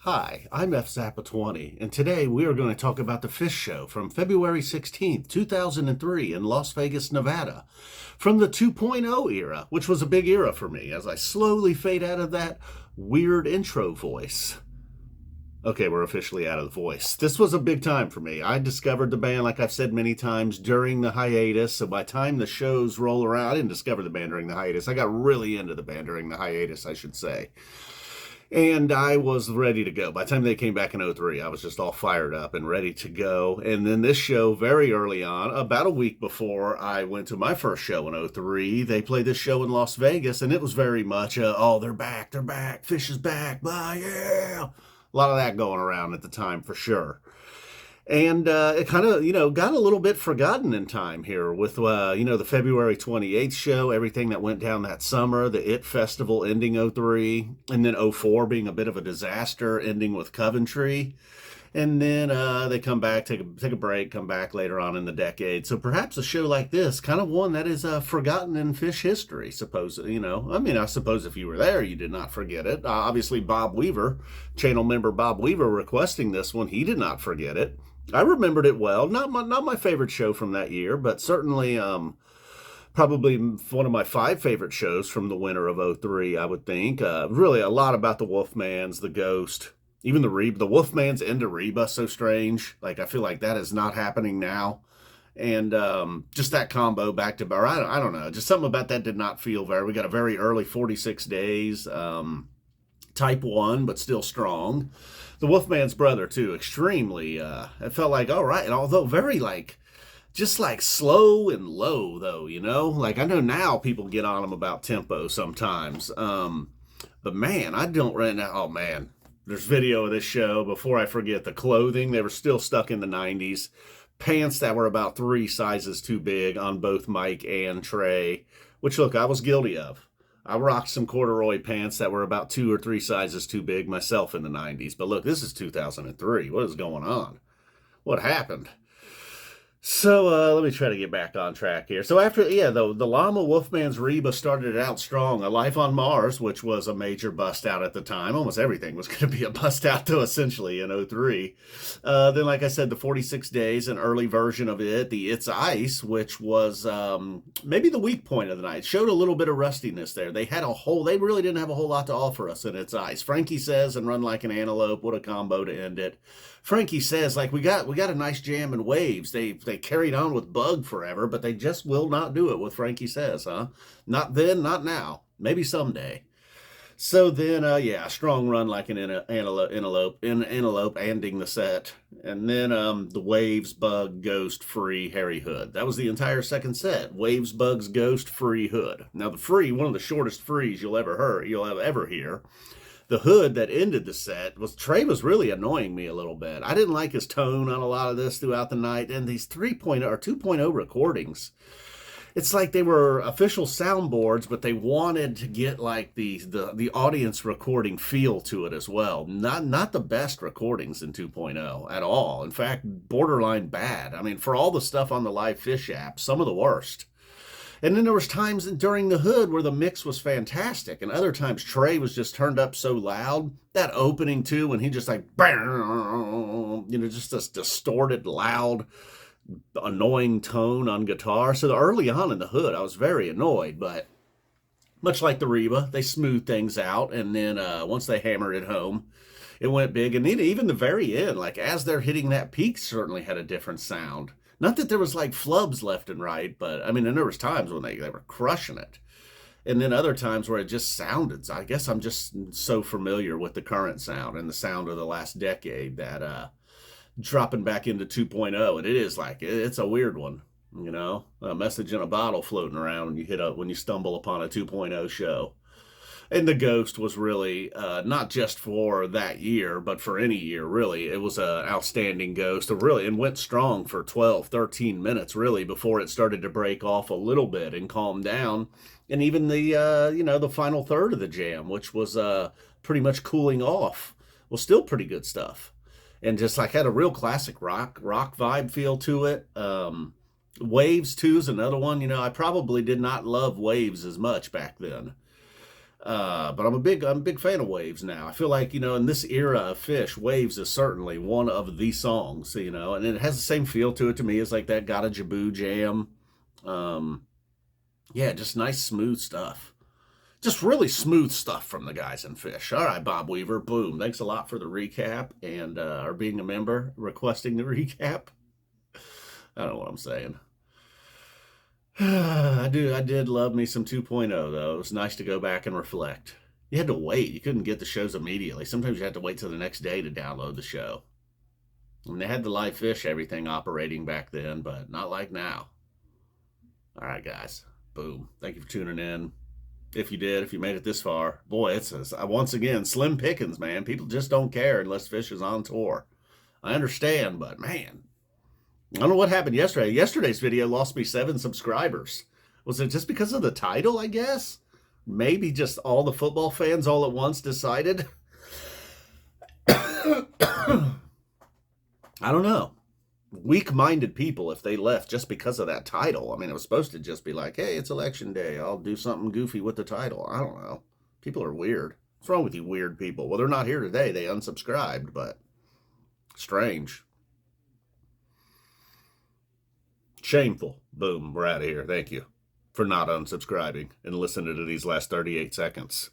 Hi, I'm F Zappa 20, and today we are going to talk about the Phish show from February 16th, 2003 in Las Vegas, Nevada. From the 2.0 era, which was a big era for me as I slowly fade out of that weird intro voice. Okay, we're officially out of the voice. This was a big time for me. I discovered the band, like I've said many times, during the hiatus. So by the time the shows roll around, I didn't discover the band during the hiatus. I got really into the band during the hiatus, I should say. And I was ready to go. By the time they came back in '03, I was just all fired up and ready to go. And then this show, very early on, about a week before I went to my first show in '03, they played this show in Las Vegas, and it was very much, oh, they're back, Phish is back, bye, yeah. A lot of that going around at the time for sure. And it kind of, got a little bit forgotten in time here with, the February 28th show, everything that went down that summer, the IT Festival ending '03, and then '04 being a bit of a disaster, ending with Coventry. And then they come back, take a break, come back later on in the decade. So perhaps a show like this, kind of one that is forgotten in Phish history, I suppose if you were there, you did not forget it. Obviously, Bob Weaver, channel member Bob Weaver requesting this one, he did not forget it. I remembered it well. Not my favorite show from that year, but certainly probably one of my 5 favorite shows from the winter of '03, I would think. Really a lot about the Wolfmans, the Ghost, even the Reba. The Wolfmans into Reba, so strange. Like, I feel like that is not happening now. And just that combo back to bar, I don't know. Just something about that did not feel we got a very early 46 days. Type 1, but still strong. The Wolfman's brother, too, extremely, it felt like, all right, and although very, just slow and low, though, Like, I know now people get on him about tempo sometimes, but man, I don't right now, oh man, there's video of this show, before I forget, the clothing, they were still stuck in the 90s, pants that were about 3 sizes too big on both Mike and Trey, which, look, I was guilty of. I rocked some corduroy pants that were about 2 or 3 sizes too big myself in the 90s. But look, this is 2003. What is going on? What happened? So let me try to get back on track here. So after, the Llama Wolfman's Reba started it out strong. A Life on Mars, which was a major bust out at the time. Almost everything was going to be a bust out, though, essentially, in '03. Then, like I said, the 46 Days, an early version of it. The It's Ice, which was maybe the weak point of the night. Showed a little bit of rustiness there. They really didn't have a whole lot to offer us in It's Ice. Frankie Says and Run Like an Antelope. What a combo to end it. Frankie Says, we got a nice jam in Waves. They carried on with Bug forever, but they just will not do it with Frankie Says, huh? Not then, not now. Maybe someday. So then, a strong run like an antelope, ending the set. And then the Waves, Bug, Ghost, Free, Harry Hood. That was the entire second set. Waves, Bugs, Ghost, Free, Hood. Now the Free, one of the shortest Frees you'll ever hear. The Hood that ended the set Trey was really annoying me a little bit. I didn't like his tone on a lot of this throughout the night. And these 3.0 or 2.0 recordings, it's like they were official soundboards, but they wanted to get the audience recording feel to it as well. Not the best recordings in 2.0 at all. In fact, borderline bad. I mean, for all the stuff on the Live Phish app, some of the worst. And then there was times during the Hood where the mix was fantastic, and other times Trey was just turned up so loud. That opening too, when he just just this distorted, loud, annoying tone on guitar. So early on in the Hood, I was very annoyed, but much like the Reba, they smoothed things out, and then once they hammered it home, it went big. And then even the very end, as they're hitting that peak, certainly had a different sound. Not that there was flubs left and right, but I mean, and there was times when they were crushing it. And then other times where it just sounded, I guess I'm just so familiar with the current sound and the sound of the last decade that dropping back into 2.0, and it is it's a weird one, a message in a bottle floating around when you stumble upon a 2.0 show. And the Ghost was really, not just for that year, but for any year, really. It was an outstanding Ghost, and went strong for 12, 13 minutes, really, before it started to break off a little bit and calm down. And even the final third of the jam, which was pretty much cooling off, was still pretty good stuff. And just had a real classic rock vibe feel to it. Waves, too, is another one. I probably did not love Waves as much back then. But I'm a big fan of Waves now. I feel like, in this era of Phish, Waves is certainly one of the songs, and it has the same feel to it to me as like that Gotta Jaboo jam. Um, yeah, just nice, smooth stuff. Just really smooth stuff from the guys in Phish. All right, Bob Weaver, boom. Thanks a lot for the recap and or being a member, requesting the recap. I don't know what I'm saying. I did love me some 2.0 though. It was nice to go back and reflect. You had to wait. You couldn't get the shows immediately. Sometimes you had to wait till the next day to download the show. And they had the live Phish everything operating back then, but not like now. All right, guys. Boom. Thank you for tuning in. If you made it this far, boy, it's once again slim pickings, man. People just don't care unless Phish is on tour. I understand, but man, I don't know what happened yesterday. Yesterday's video lost me 7 subscribers. Was it just because of the title, I guess? Maybe just all the football fans all at once decided? I don't know. Weak-minded people if they left just because of that title. I mean, it was supposed to just be like, hey, it's election day. I'll do something goofy with the title. I don't know. People are weird. What's wrong with you weird people? Well, they're not here today. They unsubscribed, but strange. Shameful. Boom. We're out of here. Thank you for not unsubscribing and listening to these last 38 seconds.